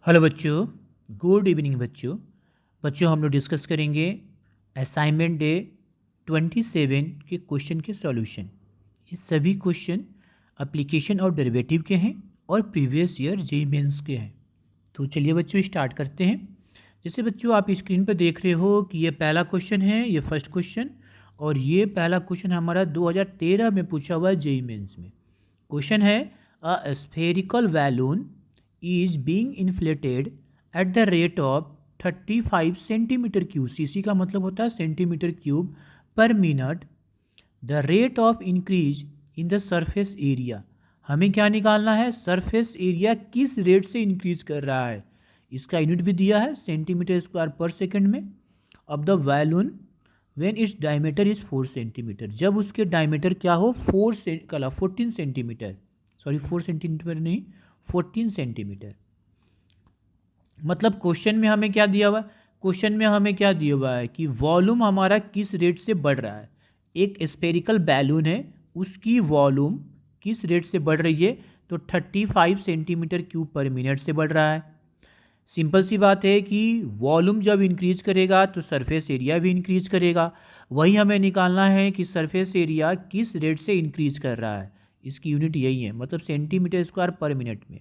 Hello बच्चों, good evening बच्चों। हम लोग डिस्कस करेंगे असाइनमेंट डे 27 के क्वेश्चन के सॉल्यूशन। ये सभी क्वेश्चन एप्लीकेशन और डेरिवेटिव के हैं और प्रीवियस ईयर जेईई मेंस के हैं। तो चलिए बच्चों स्टार्ट करते हैं। जैसे बच्चों आप स्क्रीन पर देख रहे हो कि ये पहला क्वेश्चन है, ये फर्स्ट क्वेश्चन, और ये पहला क्वेश्चन हमारा 2013 में पूछा हुआ है जेईई मेंस में। क्वेश्चन है a spherical balloon is being inflated eight the rate of 35 centimetre cube. CC का मतलब होता है सेंटीमीटर क्यूब पर minute. The rate of increase in the surface area. हमें क्या निकालना है? सरफेस एरिया किस रेट से इंक्रीज कर रहा है। इसका यूनिट भी दिया है सेंटीमीटर स्क्वायर पर सेकंड में। अब the balloon when its diameter is 4 centimetre, जब उसके डायमीटर क्या हो 14 सेंटीमीटर, सॉरी 4 सेंटीमीटर नहीं 14 सेंटीमीटर। मतलब क्वेश्चन में हमें क्या दिया हुआ है? क्वेश्चन में हमें क्या दिया हुआ है कि वॉल्यूम हमारा किस रेट से बढ़ रहा है। एक स्फेरिकल बैलून है, उसकी वॉल्यूम किस रेट से बढ़ रही है? तो 35 सेंटीमीटर क्यूब पर मिनट से बढ़ रहा है। सिंपल सी बात है कि वॉल्यूम जब इंक्रीज करेगा तो सरफेस एरिया भी इंक्रीज करेगा। वही हमें निकालना है कि सरफेस एरिया किस रेट से इंक्रीज कर रहा है। इसकी यूनिट यही है, मतलब सेंटीमीटर स्क्वायर पर मिनट में।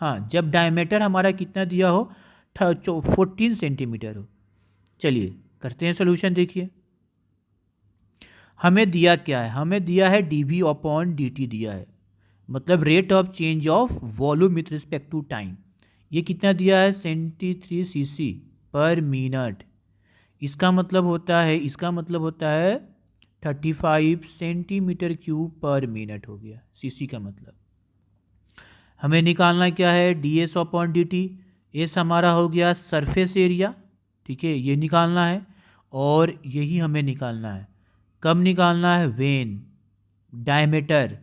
हाँ, जब डायमीटर हमारा कितना दिया हो 14 सेंटीमीटर हो। चलिए करते हैं सोल्यूशन। देखिए हमें दिया क्या है, हमें दिया है dv अपॉन dt दिया है, मतलब rate of change of volume with respect to time. ये कितना दिया है? 73 सीसी पर मिनट। इसका मतलब होता है 35 सेंटीमीटर क्यूब पर मिनट हो गया सीसी का मतलब। हमें निकालना क्या है? D s upon d T. S हमारा हो गया सरफेस एरिया, ठीक है, ये निकालना है। और यही हमें निकालना है, कब निकालना है? वेन डायमीटर,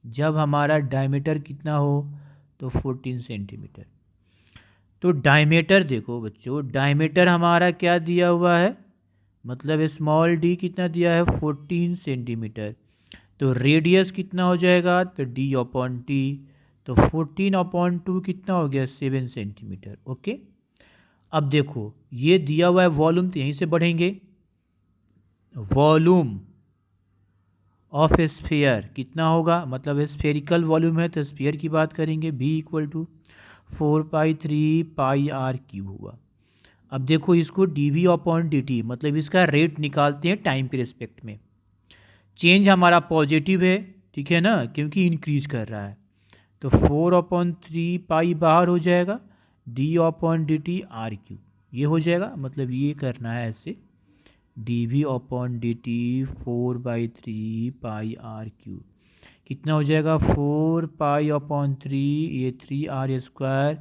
जब हमारा डायमीटर कितना हो तो 14 सेंटीमीटर। तो डायमीटर देखो बच्चों, डायमीटर हमारा क्या दिया हुआ है, मतलब स्मॉल डी कितना दिया है 14 सेंटीमीटर। तो रेडियस कितना हो जाएगा? तो डी अपॉन टी, तो 14 अपॉन 2 कितना हो गया 7 सेंटीमीटर। ओके, अब देखो ये दिया हुआ है वॉल्यूम, तो यहीं से बढ़ेंगे। वॉल्यूम ऑफ स्फीयर कितना होगा, मतलब स्फेरिकल वॉल्यूम है तो स्फीयर की बात करेंगे। v इक्वल टू 4π3πr³ हुआ। अब देखो इसको dv अपॉन dt, मतलब इसका रेट निकालते हैं टाइम के रिस्पेक्ट में। चेंज हमारा पॉजिटिव है, ठीक है ना, क्योंकि इंक्रीज कर रहा है। तो 4/3π बाहर हो जाएगा, D upon d T r³ ये हो जाएगा, मतलब ये करना है ऐसे dv upon d T 4/3πr³ कितना हो जाएगा 4π/3, ये 3r²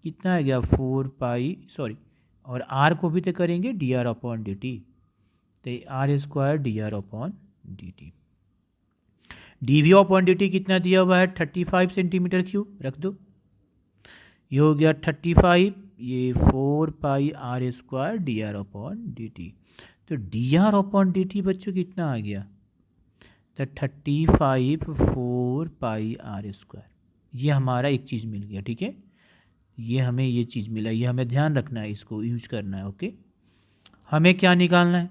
कितना आ गया 4π, सॉरी, और r को भी तो करेंगे dr अपॉन डी टी, तो r² dr upon d T. dv upon d t कितना दिया हुआ है 35 सेंटीमीटर क्यूब, रख दो, ये हो गया 35, ये 4πr² dr upon d t. तो dr अपॉन डी टी बच्चों कितना आ गया? तो 35 4πr²। ये हमारा एक चीज़ मिल गया, ठीक है, ये हमें ये चीज़ मिला, ये हमें ध्यान रखना है, इसको यूज करना है। ओके, हमें क्या निकालना है?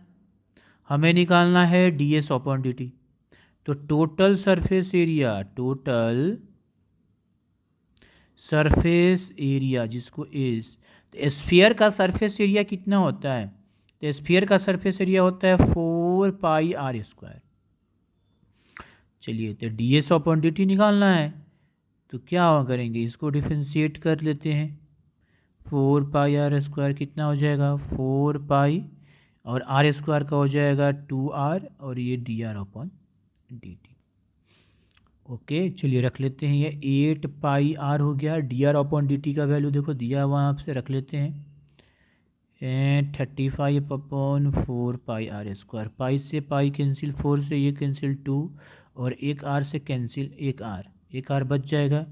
हमें निकालना है d s upon d t. तो total surface area, total surface area जिसको इस, तो स्फीयर का सरफेस एरिया कितना होता है? तो स्फीयर का सरफेस एरिया होता है 4πr²। चलिए, तो D s upon d t निकालना है, तो क्या करेंगे, इसको डिफ्रेंशिएट कर लेते हैं। 4πr² कितना हो जाएगा 4π, और r² का हो जाएगा 2r, और ये dr upon d t. Okay, चलिए रख लेते हैं, ये 8πr हो गया। dr अपॉन डी टी का वैल्यू देखो दिया हुआ आपसे, रख लेते हैं 35/4πr²। पाई से पाई कैंसिल, 4 से ये कैंसिल 2, और एक r से कैंसिल एक r बच जाएगा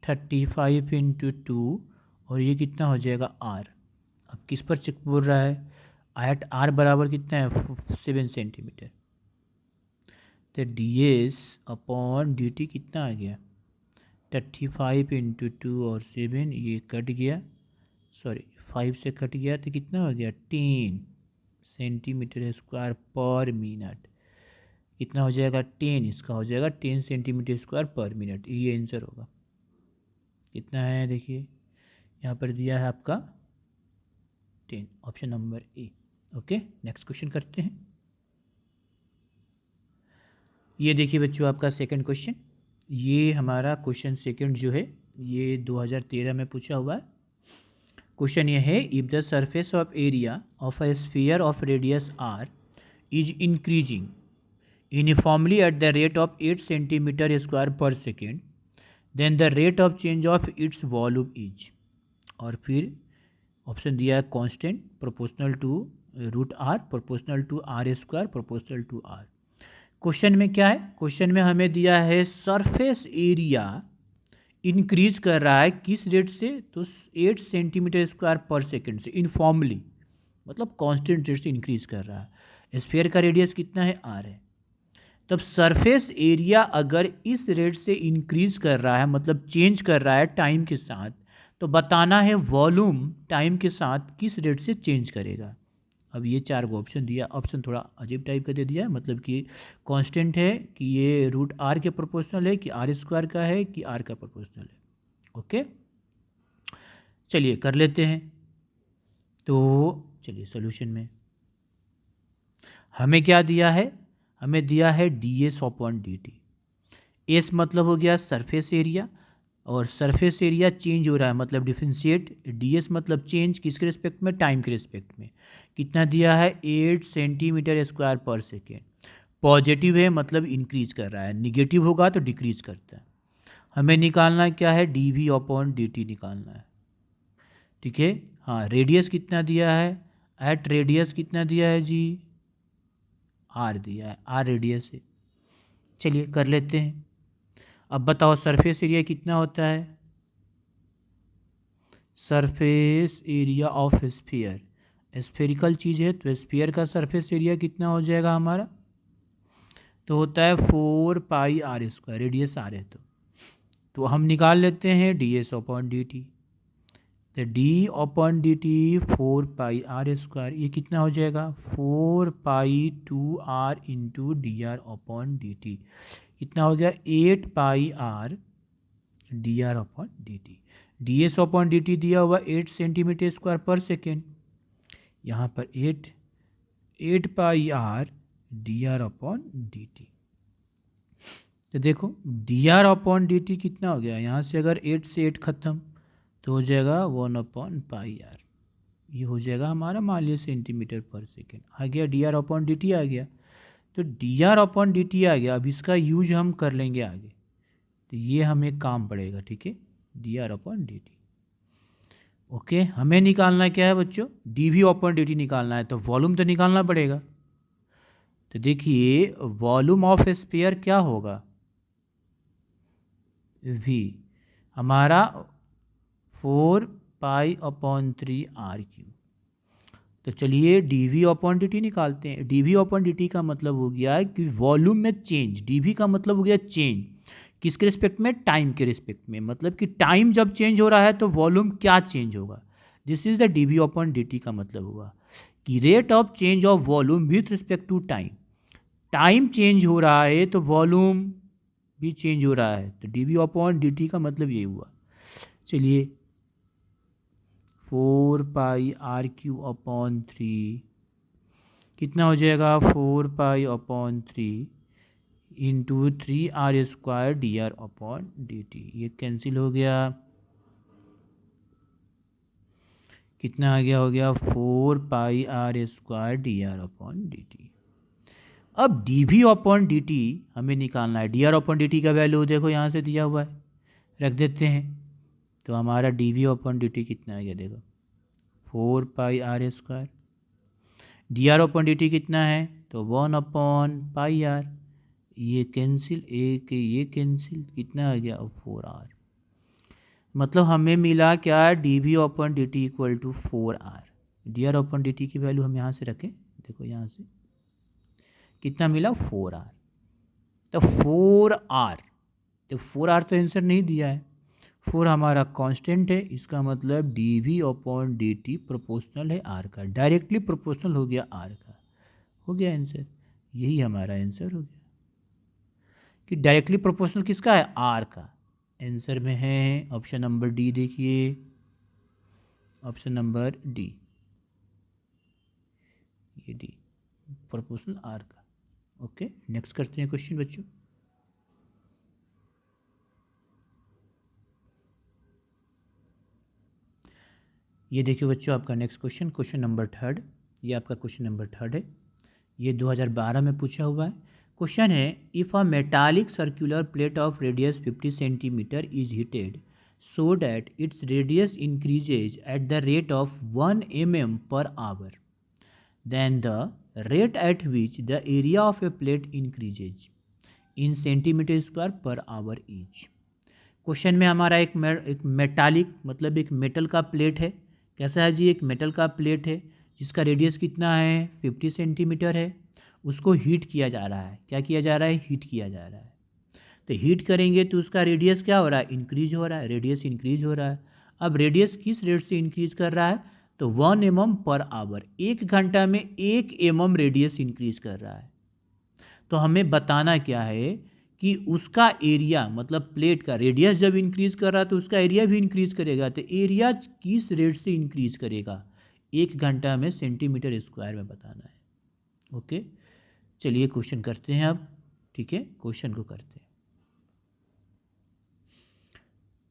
35 × 2, और ये कितना हो जाएगा r। अब किस पर चेक बोल रहा है? एट r बराबर कितना है 7 सेंटीमीटर। तो D s upon d t कितना आ गया? 35 इंटू 2 और 7, ये कट गया, सॉरी 5 से कट गया तो कितना हो गया 10 सेंटीमीटर स्क्वायर पर मिनट। कितना हो जाएगा 10, इसका हो जाएगा 10 सेंटीमीटर स्क्वायर पर मिनट, ये आंसर होगा। कितना है देखिए यहाँ पर दिया है आपका 10, option number A. Okay, next question करते हैं। ये देखिए बच्चों आपका सेकंड क्वेश्चन, ये हमारा क्वेश्चन सेकंड जो है ये 2013 में पूछा हुआ है। क्वेश्चन ये है, if the surface of area of a sphere of radius r is increasing uniformly at the rate of 8 centimetre square per second, then the rate of change of its volume is. और फिर option दिया है constant, proportional to root r, proportional to r square, proportional to r. क्वेश्चन में क्या है, question में हमें दिया है सरफेस एरिया इंक्रीज कर रहा है किस रेट से, तो 8 सेंटीमीटर स्क्वायर पर सेकेंड से, इनफॉर्मली मतलब कांस्टेंट रेट से इंक्रीज कर रहा है। स्फीयर का रेडियस कितना है आर है, तब सरफेस एरिया अगर इस रेट से इंक्रीज कर रहा है मतलब चेंज कर रहा है टाइम के साथ, तो बताना है वॉल्यूम टाइम के साथ किस रेट से चेंज करेगा। अब ये 4 को ऑप्शन दिया, ऑप्शन थोड़ा अजीब टाइप का दे दिया है, मतलब कि कांस्टेंट है कि ये रूट आर के प्रोपोर्शनल है कि आर स्क्वायर का है कि आर का प्रोपोर्शनल है। ओके, चलिए कर लेते हैं। तो चलिए सॉल्यूशन में हमें क्या दिया है, हमें दिया है d s upon d T. S मतलब हो गया सरफेस एरिया, और सरफेस एरिया चेंज हो रहा है मतलब डिफरेंशिएट, डी एस मतलब चेंज किसके रिस्पेक्ट में, टाइम के रिस्पेक्ट में। कितना दिया है 8 centimetre square per second. Positive है मतलब इंक्रीज कर रहा है, निगेटिव होगा तो डिक्रीज करता है। हमें निकालना क्या है, d v upon d t निकालना है। ठीक है, हाँ रेडियस कितना दिया है, एट रेडियस कितना दिया है जी, आर दिया है, आर रेडियस है। चलिए कर लेते हैं। अब बताओ सरफेस एरिया कितना होता है, surface area of sphere, spherical चीज़ है तो स्फीयर का सरफेस एरिया कितना हो जाएगा हमारा, तो होता है 4 pi r square, radius r है तो हम निकाल लेते हैं d s upon d t. तो d upon d t 4 pi r square, ये कितना हो जाएगा 4 pi 2 r into d r upon d t, कितना हो गया 8 pi r d r upon d t. D s upon d t दिया हुआ 8 सेंटीमीटर स्क्वायर पर सेकेंड, यहाँ पर 8 pi r d r upon d t. तो देखो d r upon d t कितना हो गया, यहाँ से अगर 8 से 8 खत्म तो हो जाएगा 1 अपॉन पाई आर, ये हो जाएगा हमारा मान लिया सेंटीमीटर पर सेकेंड। आ गया d r upon d t आ गया, तो d r upon d t आ गया। अब इसका यूज हम कर लेंगे आगे, तो ये हमें काम पड़ेगा। ठीक है, d r upon d t. Okay, हमें निकालना क्या है बच्चों, d v upon d t निकालना है, तो वॉल्यूम तो निकालना पड़ेगा। तो देखिए वॉल्यूम ऑफ स्फीयर क्या होगा, वी हमारा 4 पाई अपॉन 3 आर क्यू। तो चलिए d v upon d t निकालते हैं। D v upon d t का मतलब हो गया कि वॉल्यूम में चेंज, डी वी का मतलब हो गया चेंज किसके रिस्पेक्ट में, टाइम के रिस्पेक्ट में, मतलब कि टाइम जब चेंज हो रहा है तो वॉल्यूम क्या चेंज होगा। This is the d v upon d t का मतलब हुआ कि rate of change of volume with respect to time. Time change हो रहा है तो वॉल्यूम भी चेंज हो रहा है, तो d v upon d t का मतलब ये हुआ। चलिए 4 पाई आर क्यू अपॉन 3 कितना हो जाएगा 4 pi upon 3 into 3 r square d r upon d t, ये कैंसिल हो गया। कितना आ गया, हो गया 4 pi r square d r upon d t. अब d v upon d t हमें निकालना है। D r upon d t का वैल्यू देखो यहाँ से दिया हुआ है, रख देते हैं। तो हमारा d v upon d t कितना आ गया, देखो 4 pi r square, d r upon d t कितना है तो 1 अपॉन पाई आर, ये कैंसिल, एक ये कैंसिल, कितना आ गया 4 आर। मतलब हमें मिला क्या, d v upon d t equal to 4 r. D r upon d t की वैल्यू हम यहाँ से रखें, देखो यहाँ से कितना मिला 4 आर। तो 4 आर, तो 4 आर तो आंसर नहीं दिया है, 4 हमारा कांस्टेंट है, इसका मतलब d v upon d t proportional है आर का, डायरेक्टली प्रोपोर्शनल हो गया आर का। हो गया आंसर, यही हमारा आंसर हो गया कि डायरेक्टली प्रोपोर्शनल किसका है, आर का। आंसर में है ऑप्शन नंबर डी, देखिए ऑप्शन नंबर डी, ये डी प्रोपोर्शनल आर का। ओके, नेक्स्ट करते हैं क्वेश्चन बच्चों। ये देखिए बच्चों आपका next question, question number third, ये आपका क्वेश्चन नंबर थर्ड है, ये 2012 में पूछा हुआ है। क्वेश्चन है, if a metallic circular plate of radius 50 centimetre is heated so that its radius increases at the rate of 1 mm per hour, then the rate at which the area of a plate increases in centimetre square per hour each. Question में हमारा एक metallic मतलब एक metal का plate है। कैसा है जी, एक मेटल का प्लेट है जिसका रेडियस कितना है, 50 सेंटीमीटर है। उसको हीट किया जा रहा है। क्या किया जा रहा है, हीट किया जा रहा है। तो हीट करेंगे तो उसका रेडियस क्या हो रहा है, इंक्रीज हो रहा है, रेडियस इंक्रीज हो रहा है। अब रेडियस किस रेट से इंक्रीज कर रहा है, तो 1 mm पर आवर, 1 घंटा में 1 mm रेडियस इंक्रीज कर रहा है। तो हमें बताना क्या है कि उसका एरिया मतलब प्लेट का रेडियस जब इंक्रीज कर रहा है तो उसका एरिया भी इंक्रीज करेगा। तो एरिया किस रेट से इंक्रीज करेगा, 1 घंटा में सेंटीमीटर स्क्वायर में बताना है। ओके, चलिए क्वेश्चन करते हैं अब। ठीक है, क्वेश्चन को करते हैं।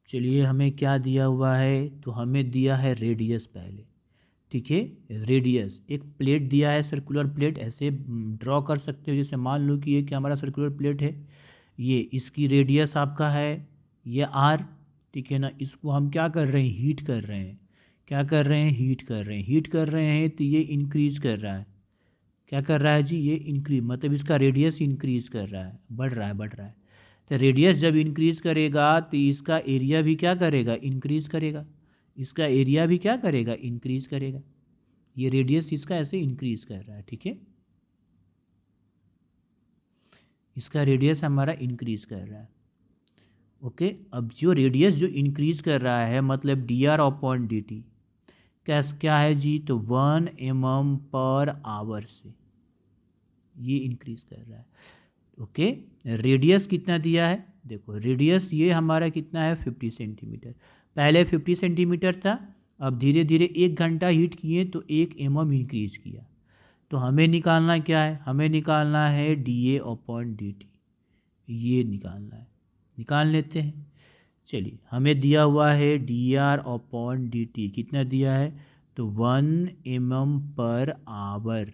चलिए, हमें क्या दिया हुआ है, तो हमें दिया है रेडियस पहले। ठीक है, रेडियस एक प्लेट दिया है, सर्कुलर प्लेट, ऐसे ड्रॉ कर सकते हो। जैसे मान लो कि ये क्या हमारा सर्कुलर प्लेट है, ये इसकी रेडियस आपका है ये आर। ठीक है ना, इसको हम क्या कर रहे हैं, हीट कर रहे हैं। क्या कर रहे हैं, हीट कर रहे हैं। हीट कर रहे हैं तो ये इंक्रीज कर रहा है। क्या कर रहा है जी, ये इंक्रीज मतलब इसका रेडियस इंक्रीज कर रहा है, बढ़ रहा है, बढ़ रहा है। तो रेडियस जब इंक्रीज करेगा तो इसका एरिया भी क्या करेगा, इंक्रीज करेगा। इसका एरिया भी क्या करेगा, इंक्रीज करेगा। ये रेडियस इसका ऐसे इंक्रीज कर रहा है। ठीक है, इसका रेडियस हमारा इंक्रीज कर रहा है। ओके, अब जो रेडियस जो इंक्रीज कर रहा है मतलब D r upon d T क्या है जी, तो 1 mm पर आवर से ये इंक्रीज कर रहा है। ओके, रेडियस कितना दिया है, देखो रेडियस ये हमारा कितना है, 50 सेंटीमीटर। पहले 50 सेंटीमीटर था, अब धीरे धीरे 1 घंटा हीट किए तो 1 mm इंक्रीज किया। तो हमें निकालना क्या है, हमें निकालना है D a upon d t, ये निकालना है। निकाल लेते हैं। चलिए, हमें दिया हुआ है d r upon d t, कितना दिया है, तो 1 mm पर आवर।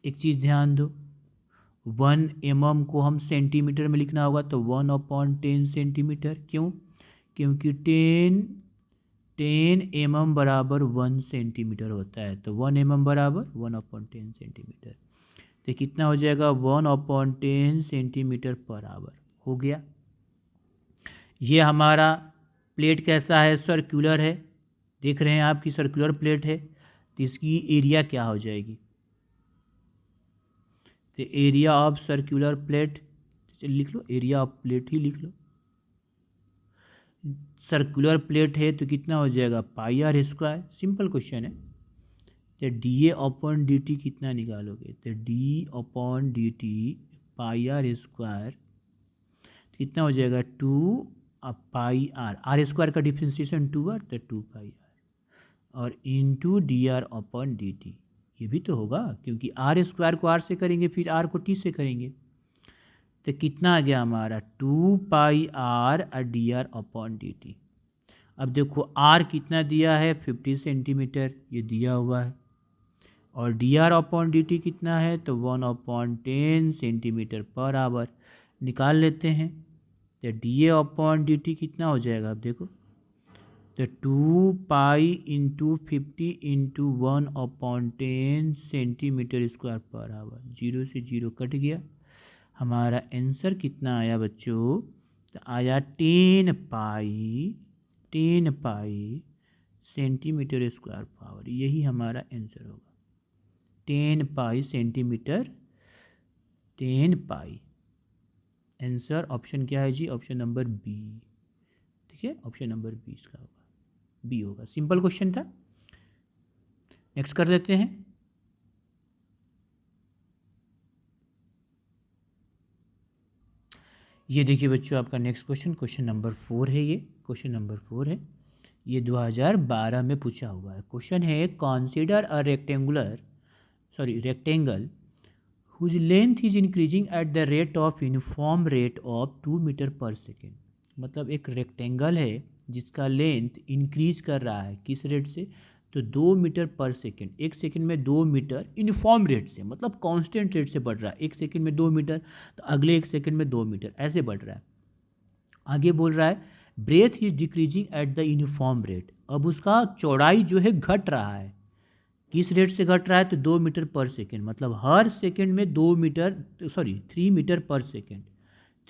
एक चीज़ ध्यान दो, 1 mm को हम सेंटीमीटर में लिखना होगा तो 1/10 सेंटीमीटर। क्यों, क्योंकि 10 mm बराबर 1 सेंटीमीटर होता है। तो 1 mm बराबर 1/10 सेंटीमीटर। तो कितना हो जाएगा, 1/10 सेंटीमीटर पर आवर। हो गया। ये हमारा प्लेट कैसा है, सर्कुलर है। देख रहे हैं आपकी सर्कुलर प्लेट है, तो इसकी एरिया क्या हो जाएगी, तो एरिया ऑफ सर्कुलर प्लेट, लिख लो एरिया ऑफ प्लेट ही लिख लो। सर्कुलर प्लेट है तो कितना हो जाएगा, pi r square. Simple question है। तो d a upon d t कितना निकालोगे, तो d upon d t pi r square कितना हो जाएगा, 2 पाई आर, आर स्क्वायर का डिफ्रेंसिएशन 2 आर, तो 2 पाई आर और into d r upon d t. ये भी तो होगा क्योंकि आर स्क्वायर को आर से करेंगे फिर आर को टी से करेंगे। तो कितना आ गया हमारा, 2 pi r d r upon d t. अब देखो आर कितना दिया है, 50 सेंटीमीटर ये दिया हुआ है, और D r upon d t कितना है, तो 1/10 सेंटीमीटर पर आवर। निकाल लेते हैं। तो d a upon d t कितना हो जाएगा, अब देखो, तो 2 pi into 50 into 1/10 centimetre square per our. 0 से 0 कट गया। हमारा आंसर कितना आया बच्चों, तो आया 10 पाई सेंटीमीटर स्क्वायर पावर। यही हमारा आंसर होगा, 10 पाई सेंटीमीटर, 10 पाई। आंसर ऑप्शन क्या है जी, ऑप्शन नंबर बी। ठीक है, ऑप्शन नंबर बी इसका होगा, बी होगा। सिंपल क्वेश्चन था। नेक्स्ट कर लेते हैं। ये देखिए बच्चों, आपका नेक्स्ट क्वेश्चन, क्वेश्चन नंबर 4 है। ये क्वेश्चन नंबर 4 है, ये 2012 में पूछा हुआ है। क्वेश्चन है, consider a rectangle whose length is increasing at the rate of uniform rate of 2 metre per second. मतलब एक रेक्टेंगल है जिसका लेंथ इंक्रीज कर रहा है, किस रेट से, तो 2 मीटर पर सेकेंड। एक सेकेंड में 2 मीटर यूनिफॉर्म रेट से, मतलब कांस्टेंट रेट से बढ़ रहा है। एक सेकेंड में 2 मीटर, तो अगले एक सेकेंड में 2 मीटर, ऐसे बढ़ रहा है। आगे बोल रहा है breadth is decreasing at the uniform rate. अब उसका चौड़ाई जो है घट रहा है, किस रेट से घट रहा है, तो 2 मीटर पर सेकेंड। मतलब हर सेकेंड में 3 metre per second,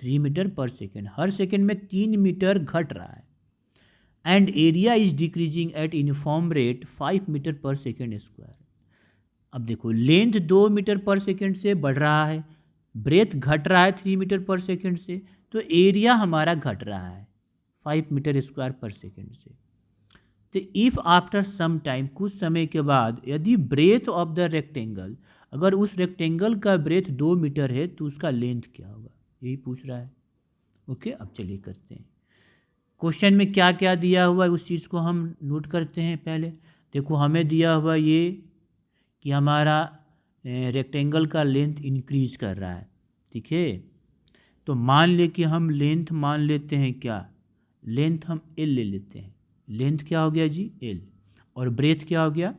3 metre per second, हर सेकेंड में 3 मीटर घट रहा है। And area is decreasing at uniform rate 5 metre per second square. अब देखो, लेंथ 2 मीटर पर सेकेंड से बढ़ रहा है, ब्रेथ घट रहा है 3 मीटर पर सेकेंड से, तो एरिया हमारा घट रहा है 5 मीटर स्क्वायर पर सेकेंड से। तो इफ़ आफ्टर सम टाइम, कुछ समय के बाद, यदि ब्रेथ ऑफ द रेक्टेंगल, अगर उस रेक्टेंगल का ब्रेथ 2 मीटर है तो उसका लेंथ क्या होगा, यही पूछ रहा है। ओके, अब चलिए करते हैं। क्वेश्चन में क्या क्या दिया हुआ है उस चीज़ को हम नोट करते हैं पहले। देखो, हमें दिया हुआ ये कि हमारा रेक्टेंगल का लेंथ इंक्रीज कर रहा है, ठीक है। तो मान ले कि हम लेंथ मान लेते हैं क्या, लेंथ हम एल ले लेते हैं। लेंथ क्या हो गया जी, एल, और ब्रेथ क्या हो गया,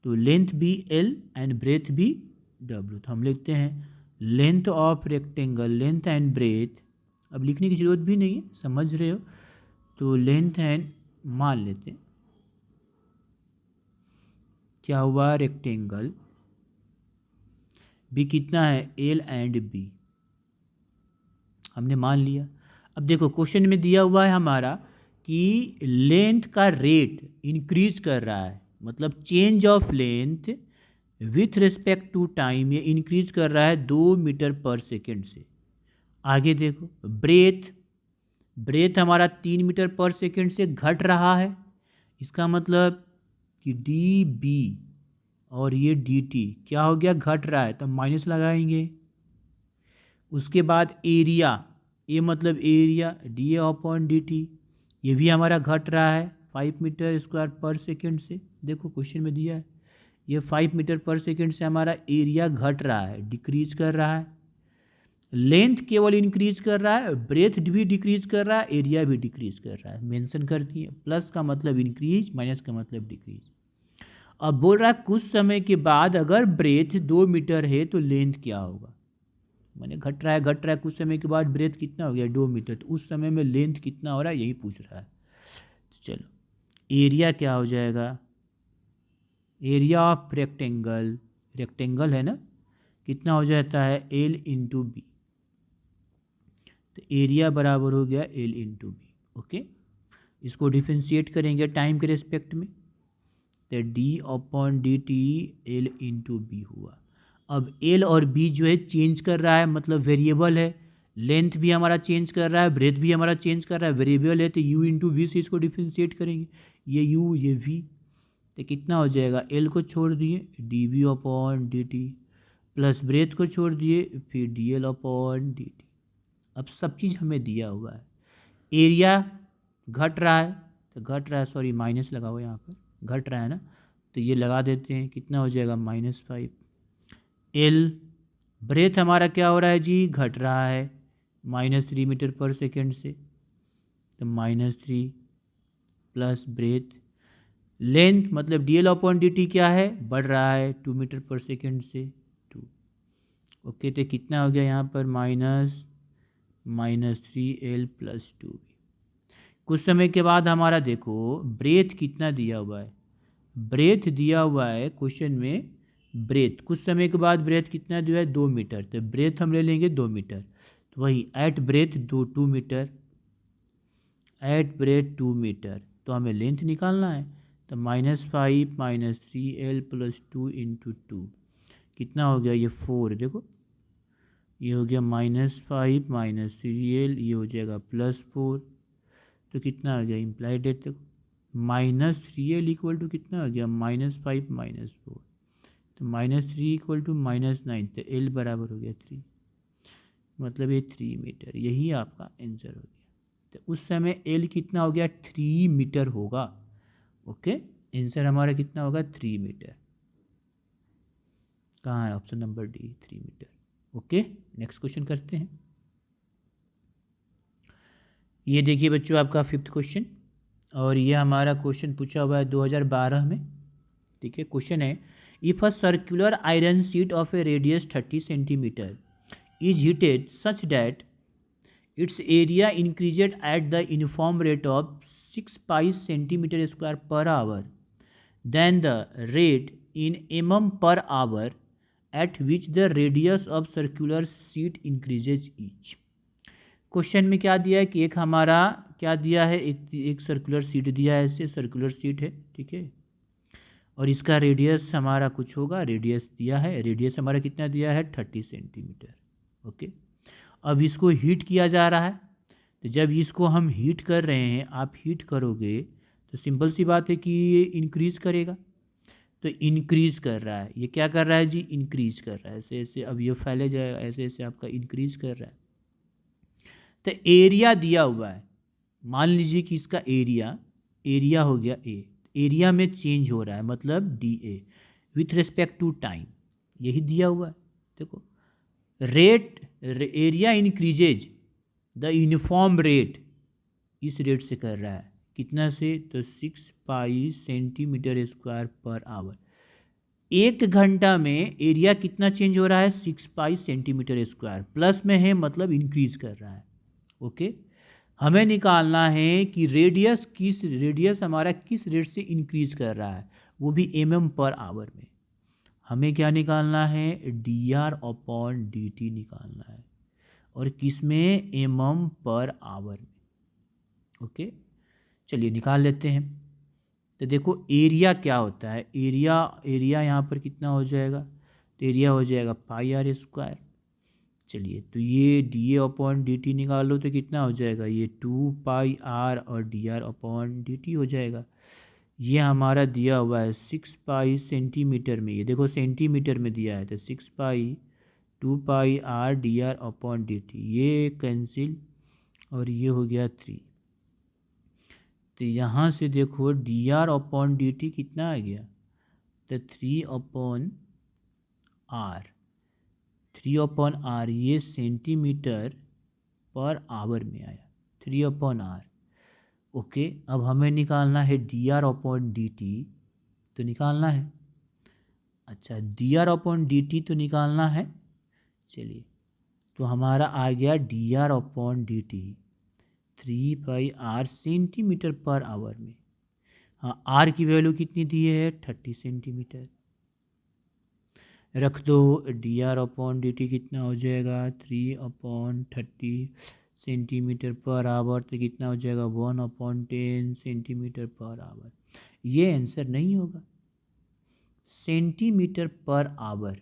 तो लेंथ भी एल एंड ब्रेथ भी डब्ल्यू। तो हम लिखते हैं length of rectangle, length and breadth. अब लिखने की ज़रूरत भी नहीं है, समझ रहे हो। तो लेंथ एंड, मान लेते हैं क्या हुआ, रेक्टेंगल बी कितना है, एल एंड बी, हमने मान लिया। अब देखो, क्वेश्चन में दिया हुआ है हमारा कि लेंथ का रेट इंक्रीज कर रहा है, मतलब change of length with respect to time, ये इंक्रीज कर रहा है 2 मीटर पर सेकेंड से। आगे देखो, ब्रेथ हमारा 3 मीटर पर सेकेंड से घट रहा है। इसका मतलब कि डी बी और ये डी टी क्या हो गया, घट रहा है, तो माइनस लगाएंगे। उसके बाद एरिया, ए मतलब area, D a upon d t, ये भी हमारा घट रहा है 5 मीटर स्क्वायर पर सेकेंड से। देखो क्वेश्चन में दिया है ये 5 मीटर पर सेकेंड से हमारा एरिया घट रहा है, डिक्रीज कर रहा है। लेंथ केवल इंक्रीज कर रहा है, ब्रेथ भी डिक्रीज कर रहा है, एरिया भी डिक्रीज कर रहा है। मेंशन कर दिए, प्लस का मतलब इंक्रीज, माइनस का मतलब डिक्रीज। अब बोल रहा है कुछ समय के बाद अगर ब्रेथ 2 मीटर है तो लेंथ क्या होगा, मैंने घट रहा है कुछ समय के बाद ब्रेथ कितना हो गया, 2 मीटर, तो उस समय में लेंथ कितना हो रहा है, यही पूछ रहा है। तो चलो, एरिया क्या हो जाएगा, एरिया ऑफ रेक्टेंगल, रेक्टेंगल है ना, कितना हो जाता है, एल इंटू बी। तो एरिया बराबर हो गया एल इंटू बी। ओके, इसको डिफ्रेंशिएट करेंगे टाइम के रिस्पेक्ट में, तो d upon d t l into b हुआ। अब एल और बी जो है चेंज कर रहा है, मतलब वेरिएबल है। लेंथ भी हमारा चेंज कर रहा है, ब्रेथ भी हमारा चेंज कर रहा है, वेरिएबल है, तो यू इंटू वी से इसको डिफ्रेंशिएट करेंगे। ये यू ये वी, तो कितना हो जाएगा, एल को छोड़ दिए d v upon d t, plus breadth को छोड़ दिए फिर d l upon d t. अब सब चीज़ हमें दिया हुआ है। एरिया घट रहा है, तो घट रहा है, सॉरी माइनस लगा हुआ यहाँ पर, घट रहा है ना, तो ये लगा देते हैं, कितना हो जाएगा, -5। एल ब्रेथ हमारा क्या हो रहा है जी, घट रहा है -3 मीटर पर सेकेंड से, तो -3 प्लस ब्रेथ। लेंथ मतलब D l upon d T क्या है, बढ़ रहा है 2 मीटर पर सेकेंड से 2। ओके, तो कितना हो गया यहाँ पर, -3L प्लस 2। कुछ समय के बाद हमारा देखो ब्रेथ कितना दिया हुआ है, ब्रेथ दिया हुआ है क्वेश्चन में, ब्रेथ कुछ समय के बाद ब्रेथ कितना दिया है, 2 मीटर, तो ब्रेथ हम ले लेंगे 2 मीटर, तो वही at breadth 2 metre, at breadth 2 metre, तो हमें लेंथ निकालना है, तो -5 -3L प्लस 2 इंटू 2 कितना हो गया, ये 4, देखो ये हो गया -5 -3L, ये हो जाएगा +4, तो कितना आ गया इम्प्लाइड डेट, देखो -3l इक्वल टू कितना आ गया -5 -4, तो -3 इक्वल टू -9, तो l बराबर हो गया 3, मतलब ये 3 मीटर, यही आपका आंसर हो गया। तो उस समय l कितना हो गया 3 मीटर होगा। ओके, आंसर हमारा कितना होगा 3 मीटर। कहाँ है option number D 3 metre. Okay, next question करते हैं। ये देखिए बच्चों आपका 5th क्वेश्चन, और ये हमारा क्वेश्चन पूछा हुआ है 2012 में। ठीक है, क्वेश्चन है if a circular iron sheet of A radius 30 centimetre is heated such that its area increases at the uniform rate of 6 pi centimeter square per hour, then the rate in mm per hour at which the radius of circular sheet increases each। Question में क्या दिया है कि एक हमारा क्या दिया है, एक सर्कुलर शीट दिया है, ऐसे सर्कुलर शीट है, ठीक है, और इसका रेडियस हमारा कुछ होगा, रेडियस दिया है, रेडियस हमारा कितना दिया है 30 सेंटीमीटर। ओके, अब इसको हीट किया जा रहा है, तो जब इसको हम हीट कर रहे हैं, आप हीट करोगे तो सिंपल सी बात है कि ये इंक्रीज़ करेगा, तो इंक्रीज़ कर रहा है, ये क्या कर रहा है जी इंक्रीज़ कर रहा है, ऐसे ऐसे अब ये फैले जाएगा, ऐसे ऐसे आपका इंक्रीज़ कर रहा है। तो एरिया दिया हुआ है, मान लीजिए कि इसका एरिया हो गया ए, एरिया में चेंज हो रहा है मतलब d a with respect to time, यही दिया हुआ है। देखो rate area increases the uniform rate, इस रेट से कर रहा है, कितना से, तो 6 pi centimetre square per hour. एक घंटा में एरिया कितना चेंज हो रहा है 6 पाई सेंटीमीटर स्क्वायर, प्लस में है मतलब इंक्रीज कर रहा है। ओके, हमें निकालना है कि रेडियस हमारा किस रेट से इंक्रीज कर रहा है, वो भी mm पर आवर में। हमें क्या निकालना है dr/dt निकालना है, और किस में mm पर आवर में। ओके, चलिए निकाल लेते हैं। तो देखो एरिया क्या होता है, एरिया यहाँ पर कितना हो जाएगा, तो एरिया हो जाएगा पाई आर स्क्वायर। चलिए तो ये dA/dt निकालो तो कितना हो जाएगा, ये 2 पाई आर और dr/dt हो जाएगा। ये हमारा दिया हुआ है 6 पाई सेंटीमीटर में, ये देखो सेंटीमीटर में दिया है, तो 6 पाई 2 पाई आर dr/dt, ये कैंसिल और ये हो गया 3। तो यहाँ से देखो dr/dt कितना आ गया, तो 3/r, ये सेंटीमीटर पर आवर में आया 3/r। ओके, अब हमें निकालना है dr/dt, तो निकालना है, अच्छा dr/dt तो निकालना है। चलिए तो हमारा आ गया dr/dt 3 पाई आर सेंटीमीटर पर आवर में। हाँ, आर की वैल्यू कितनी दी है 30 सेंटीमीटर, रख दो, dr/dt कितना हो जाएगा 3/30 सेंटीमीटर पर आवर, तो कितना हो जाएगा 1/10 सेंटीमीटर पर आवर। ये आंसर नहीं होगा, सेंटीमीटर पर आवर,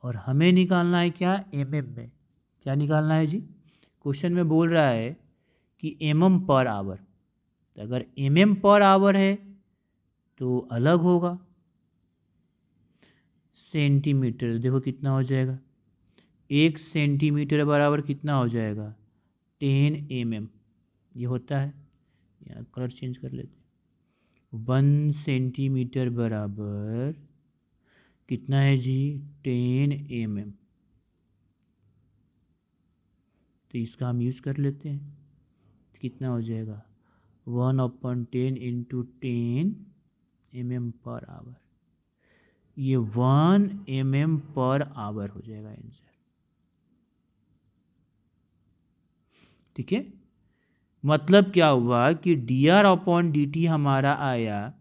और हमें निकालना है क्या mm में। क्या निकालना है जी, क्वेश्चन में बोल रहा है कि mm पर आवर, तो अगर mm पर आवर है तो अलग होगा, सेंटीमीटर देखो कितना हो जाएगा, 1 सेंटीमीटर बराबर कितना हो जाएगा 10 mm, ये होता है, यहाँ कलर चेंज कर लेते हैं, 1 सेंटीमीटर बराबर कितना है जी 10 mm, तो इसका हम यूज़ कर लेते हैं, तो कितना हो जाएगा 1/10 इंटू 10 mm पर आवर, ये 1 mm पर आवर हो जाएगा आंसर। ठीक है, मतलब क्या हुआ कि dr/dt हमारा आया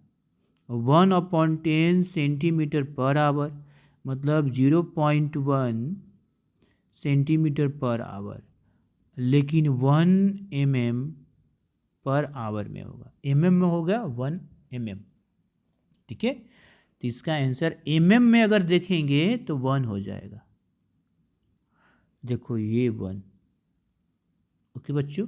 1/10 सेंटीमीटर पर आवर, मतलब 0.1 सेंटीमीटर पर आवर, लेकिन 1 mm पर आवर में होगा, mm में होगा 1 mm। ठीक है, तो इसका आंसर mm में अगर देखेंगे तो 1 हो जाएगा, देखो ये 1। ओके बच्चों,